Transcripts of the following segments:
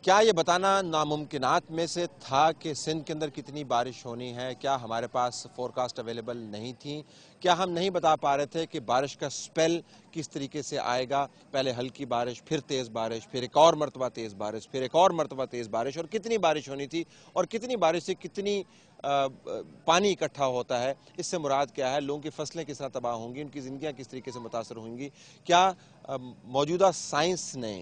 क्या ये बताना नामुमकिनात में से था कि सिंध के अंदर कितनी बारिश होनी है? क्या हमारे पास फोरकास्ट अवेलेबल नहीं थी? क्या हम नहीं बता पा रहे थे कि बारिश का स्पेल किस तरीके से आएगा? पहले हल्की बारिश, फिर तेज़ बारिश, फिर एक और मरतबा तेज़ बारिश, फिर एक और मरतबा तेज़ बारिश, और कितनी बारिश होनी थी और कितनी बारिश से कितनी पानी इकट्ठा होता है? इससे मुराद क्या है? लोगों की फसलें किस तरह तबाह होंगी, उनकी ज़िंदगियाँ किस तरीके से मुतासर होंगी? क्या मौजूदा साइंस ने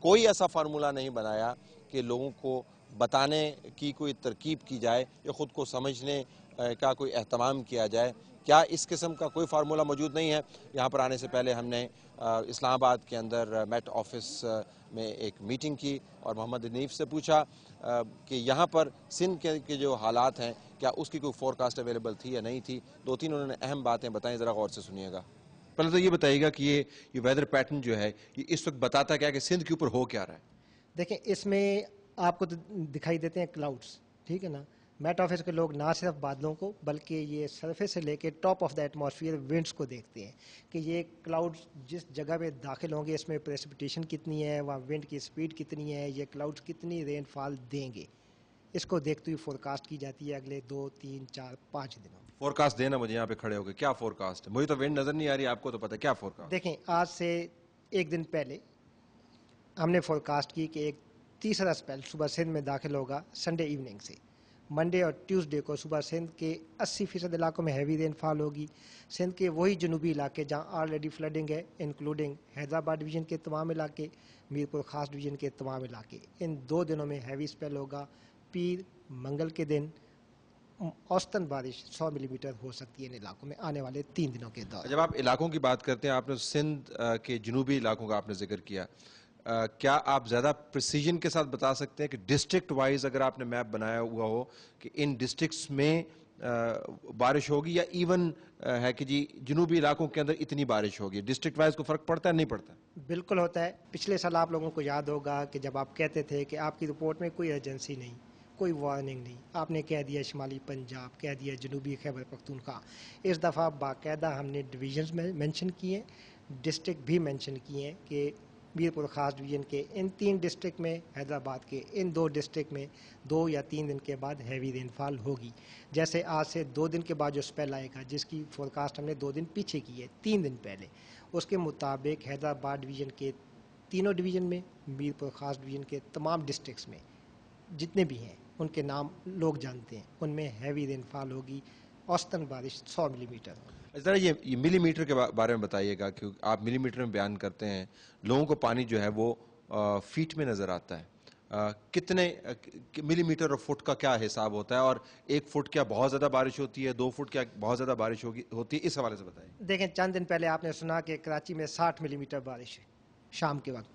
कोई ऐसा फार्मूला नहीं बनाया कि लोगों को बताने की कोई तरकीब की जाए या ख़ुद को समझने का कोई एहतमाम किया जाए? क्या इस किस्म का कोई फार्मूला मौजूद नहीं है? यहाँ पर आने से पहले हमने इस्लामाबाद के अंदर मेट ऑफिस में एक मीटिंग की और मोहम्मद हनीफ से पूछा कि यहाँ पर सिंध के जो हालात हैं, क्या उसकी कोई फोरकास्ट अवेलेबल थी या नहीं थी? दो तीन उन्होंने अहम बातें बताई, ज़रा गौर से सुनिएगा। पहले तो ये बताइएगा कि ये वेदर पैटर्न जो है ये इस वक्त बताता क्या कि सिंध के ऊपर हो क्या रहा है? देखें, इसमें आपको तो दिखाई देते हैं क्लाउड्स, ठीक है ना। मेट ऑफिस के लोग ना सिर्फ बादलों को बल्कि ये सरफेस से लेके top of the atmosphere winds को देखते हैं कि ये क्लाउड्स जिस जगह पे दाखिल होंगे इसमें प्रेसिपिटेशन कितनी है, वहाँ विंड की स्पीड कितनी है, ये क्लाउड्स कितनी रेनफॉल देंगे, इसको देखते हुए फोरकास्ट की जाती है अगले 2, 3, 4, 5 दिनों। फोरकास्ट देना मुझे यहाँ पे खड़े होकर, क्या फोरकास्ट है? मुझे तो विंड नजर नहीं आ रही, आपको तो पता है क्या फोरकास्ट? देखें, आज से एक दिन पहले हमने फोरकास्ट की कि एक तीसरा स्पेल सुबह सिंध में दाखिल होगा संडे इवनिंग से। मंडे और ट्यूसडे को सुबह सिंध के 80% इलाकों में हैवी रेनफॉल होगी। सिंध के वही जनूबी इलाके जहां ऑलरेडी फ्लडिंग है, इंक्लूडिंग हैदराबाद डिवीज़न के तमाम इलाके, मीरपुर खास डिवीज़न के तमाम इलाके, इन 2 दिनों में हैवी स्पेल होगा। पीर मंगल के दिन औसतन बारिश 100 मिलीमीटर हो सकती है इन इलाकों में आने वाले 3 दिनों के दौरान। जब आप इलाकों की बात करते हैं, आपने सिंध के जनूबी इलाकों का आपने जिक्र किया, क्या आप ज़्यादा प्रिसीजन के साथ बता सकते हैं कि डिस्ट्रिक्ट वाइज अगर आपने मैप बनाया हुआ हो कि इन डिस्ट्रिक्ट्स में बारिश होगी, या इवन है कि जी जनूबी इलाकों के अंदर इतनी बारिश होगी? डिस्ट्रिक्ट वाइज को फ़र्क पड़ता है नहीं पड़ता? बिल्कुल होता है। पिछले साल आप लोगों को याद होगा कि जब आप कहते थे कि आपकी रिपोर्ट में कोई एजेंसी नहीं, कोई वार्निंग नहीं, आपने कह दिया शुमाली पंजाब, कह दिया जनूबी खैबर पख्तूनख्वा। इस दफ़ा बाकायदा हमने डिवीजन्स में मेंशन किए, डिस्ट्रिक्ट भी मेंशन किए कि मीरपुर खास डिवीजन के इन 3 डिस्ट्रिक्ट में, हैदराबाद के इन 2 डिस्ट्रिक्ट में 2 या 3 दिन के बाद हैवी रेनफॉल होगी। जैसे आज से 2 दिन के बाद जो स्पेल आएगा, जिसकी फोरकास्ट हमने 2 दिन पीछे की है, 3 दिन पहले, उसके मुताबिक हैदराबाद डिवीज़न के तीनों डिवीज़न में, मीरपुर खास डिवीज़न के तमाम डिस्ट्रिक्ट्स में जितने भी हैं उनके नाम लोग जानते हैं, उनमें हैवी रेनफॉल होगी, औसतन बारिश 100 मिलीमीटर होगी। ज़रा ये मिलीमीटर के बारे में बताइएगा, क्योंकि आप मिलीमीटर में बयान करते हैं, लोगों को पानी जो है वो फीट में नज़र आता है। कितने मिलीमीटर और फुट का क्या हिसाब होता है, और 1 फुट क्या बहुत ज़्यादा बारिश होती है, 2 फुट क्या बहुत ज़्यादा बारिश होती है? इस हवाले से बताइए। देखें, चंद दिन पहले आपने सुना कि कराची में 60 मिलीमीटर बारिश है शाम के वक्त।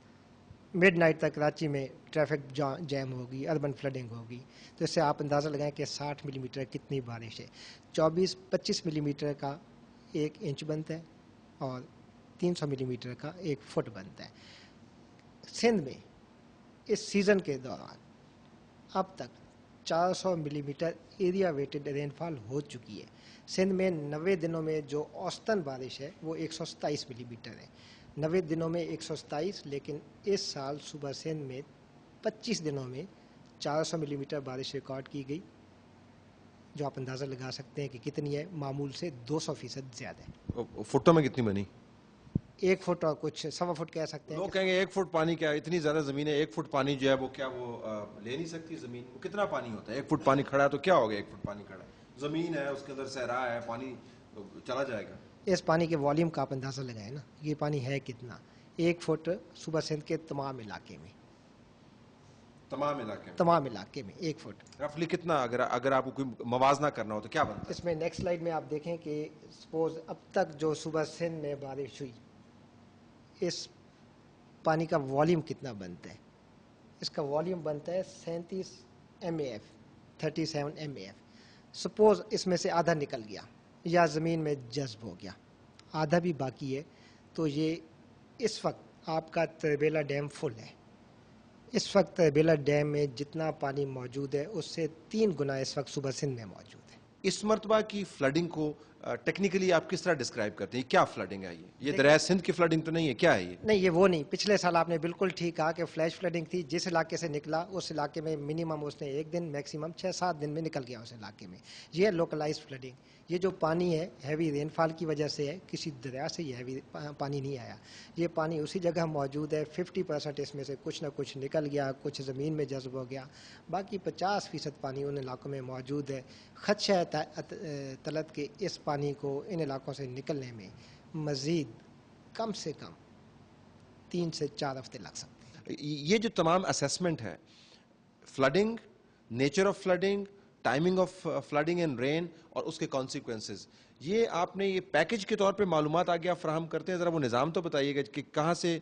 मिडनाइट तक कराची में ट्रैफिक जैम होगी, अर्बन फ्लडिंग होगी। तो इससे आप अंदाज़ा लगाएं कि 60 मिलीमीटर कितनी बारिश है। 24-25 मिलीमीटर का 1 इंच बनता है और 300 मिलीमीटर का 1 फुट बनता है। सिंध में इस सीज़न के दौरान अब तक 400 मिलीमीटर एरिया वेटेड रेनफॉल हो चुकी है। सिंध में 90 दिनों में जो औसतन बारिश है वो 127 मिलीमीटर है। 90 दिनों में 127, लेकिन इस साल सुबह सिंध में 25 दिनों में 400 मिलीमीटर बारिश रिकॉर्ड की गई, जो आप अंदाज़ा लगा सकते हैं कि कितनी है, मामूल से 200% ज़्यादा है। फुटों में कितनी बनी? 1 फुट और कुछ 1.25 फुट कह सकते हैं। लोग कहेंगे 1 फुट पानी क्या, इतनी ज़्यादा ज़मीन है, 1 फुट पानी जो है वो क्या वो ले नहीं सकती ज़मीन? वो कितना पानी होता है? 1 फुट पानी खड़ा है तो क्या हो गया? 1 फुट पानी खड़ा है, ज़मीन है, उसके अंदर सहरा है, पानी चला जाएगा। इस पानी के वॉल्यूम का आप अंदाज़ा लगाएं ना, ये पानी है कितना। 1 फुट सुबह सिंध के तमाम इलाके में, तमाम इलाके में 1 फुट रफली कितना, अगर आपको कोई मवाजना करना हो तो क्या बनता है? इसमें नेक्स्ट स्लाइड में आप देखें कि सपोज अब तक जो सुबह सिंध में बारिश हुई, इस पानी का वॉल्यूम कितना बनता है। इसका वॉल्यूम बनता है 37 MAF, 37 MAF। सपोज इसमें से आधा निकल गया या ज़मीन में जज्ब हो गया, आधा भी बाकी है, तो ये इस वक्त आपका तरबेला डैम फुल है। इस वक्त तरबेला डैम में जितना पानी मौजूद है उससे 3 गुना इस वक्त सुबह सिंध में मौजूद है। इस मरतबा की फ्लडिंग को टेक्निकली आप किस तरह डिस्क्राइब करते हैं, क्या फ्लडिंग है ये दरिया सिंध की फ्लडिंग तो नहीं है, क्या है ये? नहीं, ये वो नहीं। पिछले साल आपने बिल्कुल ठीक कहा कि फ्लैश फ्लडिंग थी। जिस इलाके से निकला उस इलाके में मिनिमम उसने 1 दिन, मैक्सिमम 6-7 दिन में निकल गया उस इलाके में। ये है लोकलाइज्ड फ्लडिंग। ये जो पानी है हैवी रेनफॉल की वजह से है, किसी दरिया से ये हैवी पानी नहीं आया। ये पानी उसी जगह मौजूद है। 50% इसमें से कुछ ना कुछ निकल गया, कुछ ज़मीन में जज्ब हो गया, बाकी 50% पानी उन इलाकों में मौजूद है। खदशा है तलत के इस पानी को इन इलाकों से निकलने में मज़ीद कम से कम 3 से 4 हफ्ते लग सकते हैं। ये जो तमाम असेसमेंट है, flooding, nature of flooding, timing of flooding and rain और उसके कॉन्सिक्वेंसेस, ये आपने ये पैकेज के तौर पे मालूमात आगे आप फराहम करते हैं? ज़रा वो निज़ाम तो बताइएगा कि कहाँ से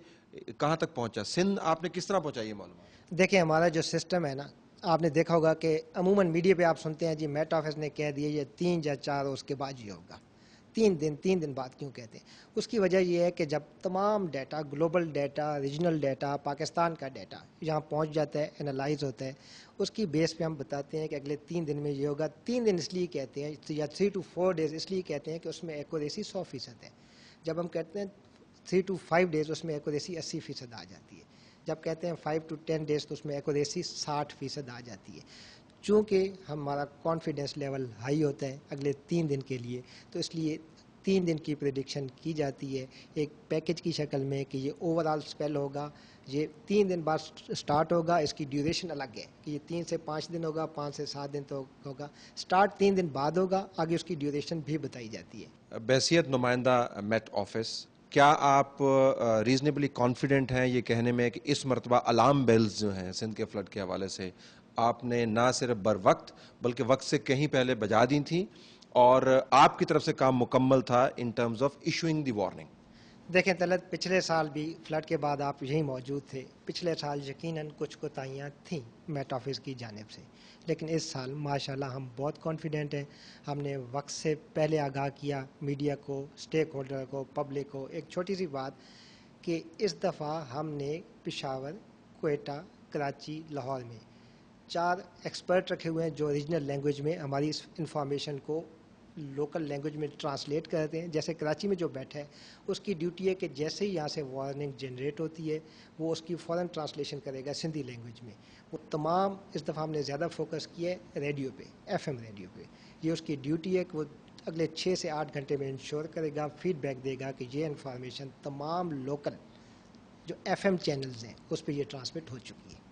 कहाँ तक पहुंचा, सिंध आपने किस तरह पहुंचाई ये मालूमात? देखिए, हमारा जो सिस्टम है ना, आपने देखा होगा कि अमूमन मीडिया पे आप सुनते हैं जी मेट ऑफिस ने कह दिया ये 3 या 4 उसके बाद ये होगा। 3 दिन बाद क्यों कहते हैं? उसकी वजह ये है कि जब तमाम data, global data, regional data, Pakistan का डाटा यहाँ पहुँच जाता है, एनालाइज होता है, उसकी बेस पे हम बताते हैं कि अगले 3 दिन में ये होगा। 3 दिन इसलिए कहते हैं या 3 to 4 डेज इसलिए कहते हैं कि उसमें एक्यूरेसी 100% है। जब हम कहते हैं 3 to 5 डेज उसमें एक्यूरेसी 80% आ जाती है। जब कहते हैं 5 to 10 डेज तो उसमें एक्यूरेसी 60% आ जाती है। चूँकि हमारा कॉन्फिडेंस लेवल हाई होता है अगले 3 दिन के लिए, तो इसलिए 3 दिन की प्रेडिक्शन की जाती है एक पैकेज की शक्ल में कि ये ओवरऑल स्पेल होगा, ये 3 दिन बाद स्टार्ट होगा। इसकी ड्यूरेशन अलग है कि ये 3 से 5 दिन होगा, 5 से 7 दिन तो होगा। स्टार्ट 3 दिन बाद होगा, आगे उसकी ड्यूरेशन भी बताई जाती है। बैसियत नुमाइंदा मेट ऑफिस, क्या आप रीजनेबली कॉन्फिडेंट हैं ये कहने में कि इस मरतबा अलार्म बेल्स जो हैं सिंध के फ्लड के हवाले से आपने ना सिर्फ बर वक्त बल्कि वक्त से कहीं पहले बजा दी थी और आपकी तरफ से काम मुकम्मल था in terms of issuing the warning? देखें तलत, पिछले साल भी फ्लड के बाद आप यहीं मौजूद थे। पिछले साल यकीनन कुछ कोताहियाँ थीं मेट ऑफिस की जानिब से, लेकिन इस साल माशाल्लाह हम बहुत कॉन्फिडेंट हैं। हमने वक्त से पहले आगाह किया मीडिया को, स्टेक होल्डर को, पब्लिक को। एक छोटी सी बात कि इस दफ़ा हमने पेशावर, क्वेटा, कराची, लाहौर में 4 एक्सपर्ट रखे हुए हैं जो रीजनल लैंग्वेज में हमारी इस इंफॉर्मेशन को लोकल लैंग्वेज में ट्रांसलेट करते हैं। जैसे कराची में जो बैठा है उसकी ड्यूटी है कि जैसे ही यहाँ से वार्निंग जनरेट होती है वो उसकी फ़ौरन ट्रांसलेशन करेगा सिंधी लैंग्वेज में। वो तमाम इस दफ़ा हमने ज़्यादा फोकस किया है रेडियो पे, FM रेडियो पे। ये उसकी ड्यूटी है कि वो अगले 6 से 8 घंटे में इंश्योर करेगा, फीडबैक देगा कि ये इन्फॉर्मेशन तमाम लोकल जो FM चैनल्स हैं उस पर ये ट्रांसमिट हो चुकी है।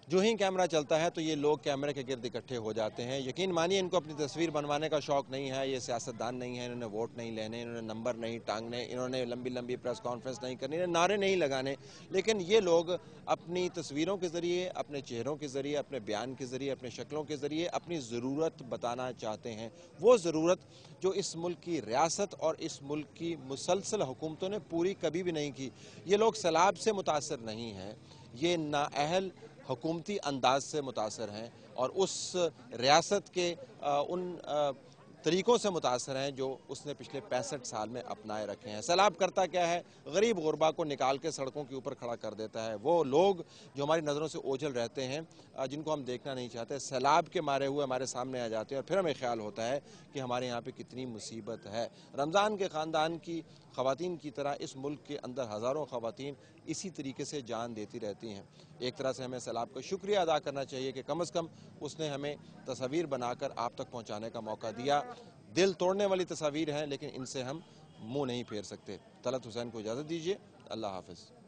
जो ही कैमरा चलता है तो ये लोग कैमरे के गिर्द इकट्ठे हो जाते हैं। यकीन मानिए इनको अपनी तस्वीर बनवाने का शौक नहीं है, ये सियासतदान नहीं है, इन्होंने वोट नहीं लेने, इन्होंने नंबर नहीं टांगने, इन्होंने लंबी लंबी प्रेस कॉन्फ्रेंस नहीं करनी, इन्होंने नारे नहीं लगाने, लेकिन ये लोग अपनी तस्वीरों के ज़रिए, अपने चेहरों के ज़रिए, अपने बयान के ज़रिए, अपने शक्लों के ज़रिए अपनी ज़रूरत बताना चाहते हैं। वो ज़रूरत जो इस मुल्क की रियासत और इस मुल्क की मुसलसल हुकूमतों ने पूरी कभी भी नहीं की। ये लोग सैलाब से मुतासर नहीं हैं, ये नाअहल हुकूमती अंदाज से मुतासर हैं और उस रियासत के उन तरीक़ों से मुतासर हैं जो उसने पिछले 65 साल में अपनाए रखे हैं। सैलाब करता क्या है? गरीब गुरबा को निकाल के सड़कों के ऊपर खड़ा कर देता है। वो लोग जो हमारी नज़रों से ओझल रहते हैं, जिनको हम देखना नहीं चाहते, सैलाब के मारे हुए हमारे सामने आ जाते हैं और फिर हमें ख्याल होता है कि हमारे यहाँ पे कितनी मुसीबत है। रमज़ान के ख़ानदान की ख़वातीन की तरह इस मुल्क के अंदर हज़ारों ख़वातीन इसी तरीके से जान देती रहती हैं। एक तरह से हमें सैलाब का शुक्रिया अदा करना चाहिए कि कम से कम उसने हमें तस्वीर बनाकर आप तक पहुँचाने का मौका दिया। दिल तोड़ने वाली तस्वीर हैं लेकिन इनसे हम मुँह नहीं फेर सकते। तलत हुसैन को इजाज़त दीजिए। अल्लाह हाफ़िज़।